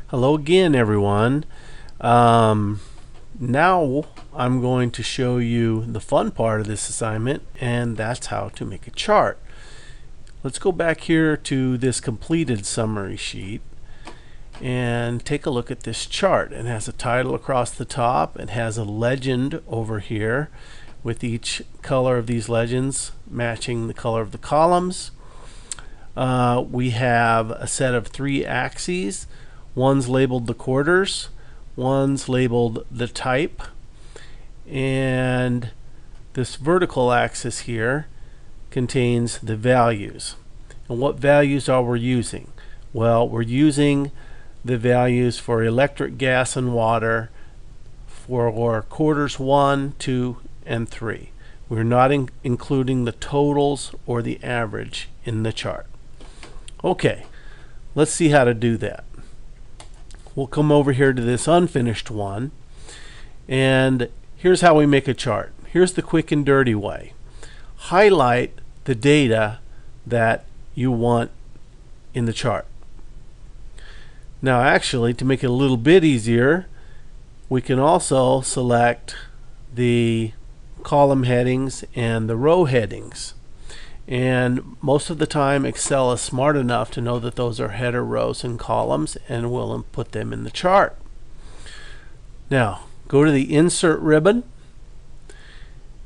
Hello again, everyone. Um, Now I'm going to show you the fun part of this assignment, and that's how to make a chart. Let's go back here to this completed summary sheet and take a look at this chart. It has a title across the top. It has a legend over here with each color of these legends matching the color of the columns. We have a set of 3 axes. One's labeled the quarters, one's labeled the type, and this vertical axis here contains the values. And what values are we using? Well, we're using the values for electric, gas, and water for quarters 1, 2, and 3. We're not including the totals or the average in the chart. Okay, let's see how to do that. We'll come over here to this unfinished one, and here's how we make a chart. Here's the quick and dirty way. Highlight the data that you want in the chart. Now actually, to make it a little bit easier, we can also select the column headings and the row headings. And most of the time Excel is smart enough to know that those are header rows and columns, and will put them in the chart. Now go to the insert ribbon,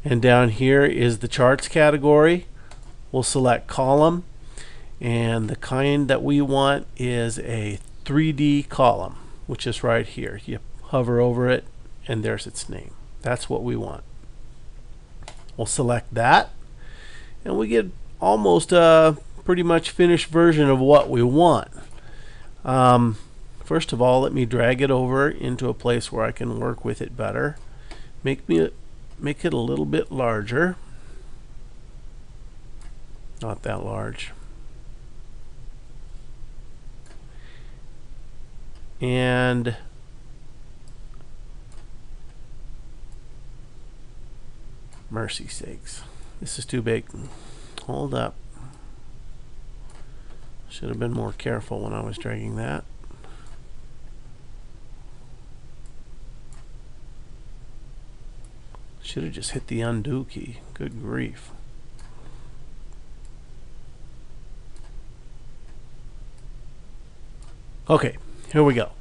and down here is the charts category. We'll select column, and the kind that we want is a 3D column, which is right here. You hover over it and there's its name. That's what we want. We'll select that, and we get almost a pretty much finished version of what we want. First of all, let me drag it over into a place where I can work with it better. Make it a little bit larger. Not that large. And mercy sakes, this is too big. Hold up. Should have been more careful when I was dragging that. Should have just hit the undo key. Good grief. Okay, here we go.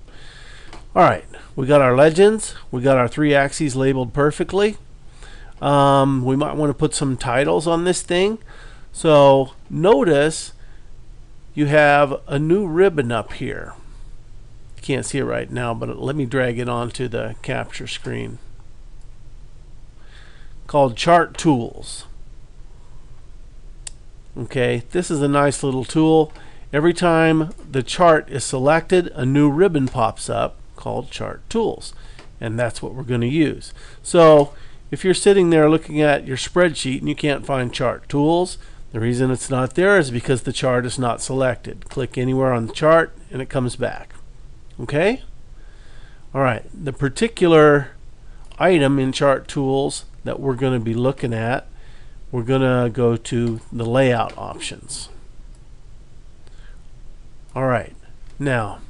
Alright, we got our legends. We got our 3 axes labeled perfectly. We might want to put some titles on this thing. So notice you have a new ribbon up here. You can't see it right now, but let me drag it onto the capture screen, called Chart Tools. Okay, this is a nice little tool. Every time the chart is selected, a new ribbon pops up called Chart Tools, and that's what we're going to use. So if you're sitting there looking at your spreadsheet and you can't find Chart Tools, the reason it's not there is because the chart is not selected. Click anywhere on the chart and it comes back. Okay? Alright, the particular item in Chart Tools that we're going to be looking at, we're going to go to the layout options. Alright, now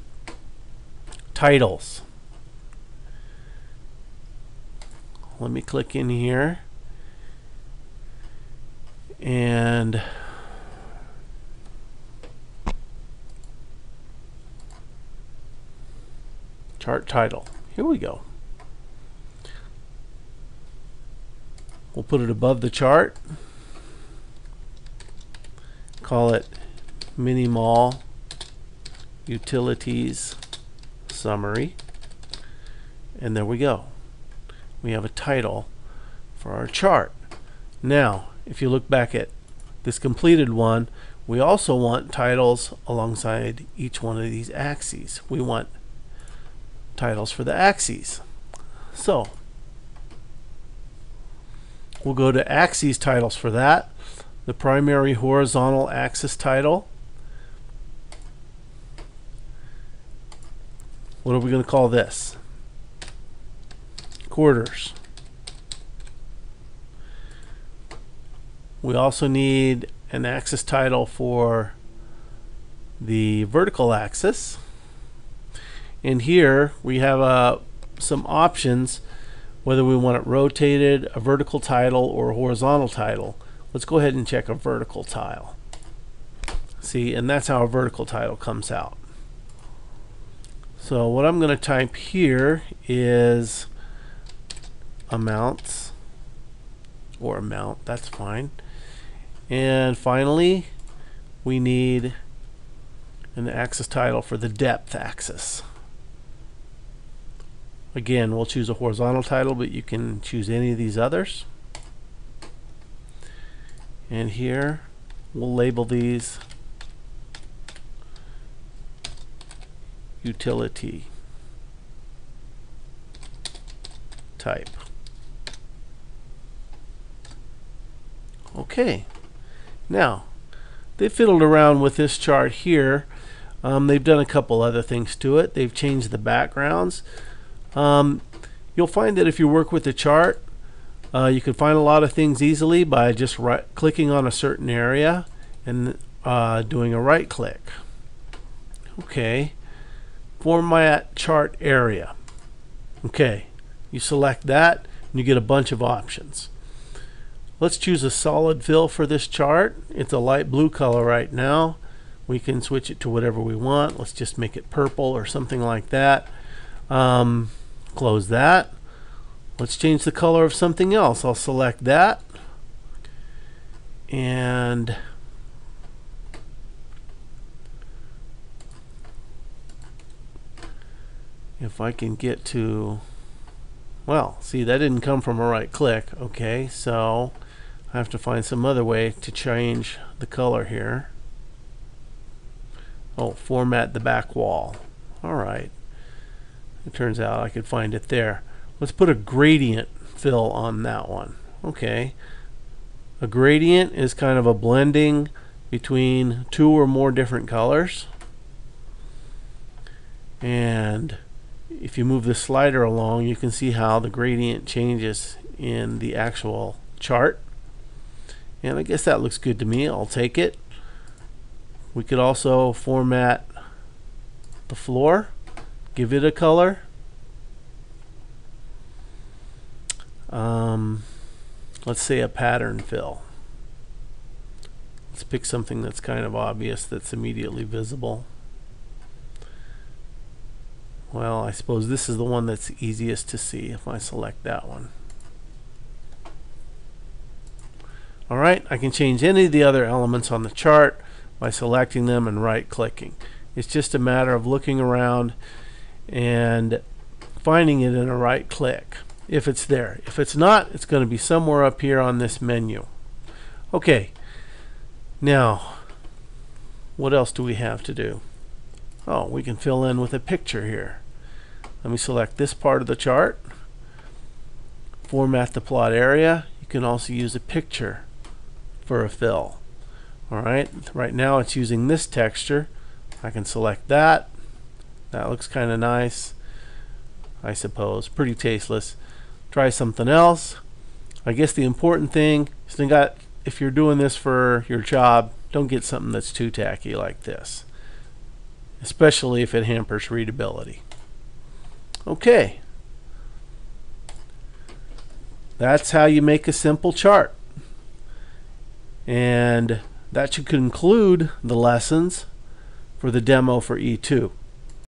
titles. Let me click in here and chart title. Here we go. We'll put it above the chart. Call it Mini Mall Utilities Summary. And there we go. We have a title for our chart. Now, if you look back at this completed one, we also want titles alongside each one of these axes. We want titles for the axes. So we'll go to axes titles for that. The primary horizontal axis title. What are we going to call this? Quarters. We also need an axis title for the vertical axis, And here we have some options whether we want it rotated, a vertical title, or a horizontal title. Let's go ahead and check a vertical tile. See, and that's how a vertical title comes out. So what I'm going to type here is amounts, or amount, that's fine. And finally, we need an axis title for the depth axis. Again, we'll choose a horizontal title, but you can choose any of these others. And here, we'll label these utility type. Okay, now they fiddled around with this chart here. They've done a couple other things to it. They've changed the backgrounds. You'll find that if you work with the chart, you can find a lot of things easily by just clicking on a certain area and doing a right click. Okay, format chart area. Okay, you select that and you get a bunch of options. Let's choose a solid fill for this chart. It's a light blue color right now. We can switch it to whatever we want. Let's just make it purple or something like that. Close that. Let's change the color of something else. I'll select that. And if I can get to, well, see, that didn't come from a right click. Okay, so I have to find some other way to change the color here. Oh, format the back wall. All right. It turns out I could find it there. Let's put a gradient fill on that one. Okay. A gradient is kind of a blending between two or more different colors. And if you move the slider along, you can see how the gradient changes in the actual chart. And I guess that looks good to me. I'll take it. We could also format the floor, give it a color. Let's say a pattern fill. Let's pick something that's kind of obvious, that's immediately visible. Well, I suppose this is the one that's easiest to see if I select that one. Alright, I can change any of the other elements on the chart by selecting them and right clicking. It's just a matter of looking around and finding it in a right click if it's there. If it's not, it's going to be somewhere up here on this menu. Okay, now what else do we have to do? Oh, we can fill in with a picture here. Let me select this part of the chart, format the plot area. You can also use a picture for a fill. Alright, right now it's using this texture. I can select that. That looks kind of nice, I suppose. Pretty tasteless. Try something else. I guess the important thing is if you're doing this for your job, don't get something that's too tacky like this, especially if it hampers readability. Okay, that's how you make a simple chart. And that should conclude the lessons for the demo for E2.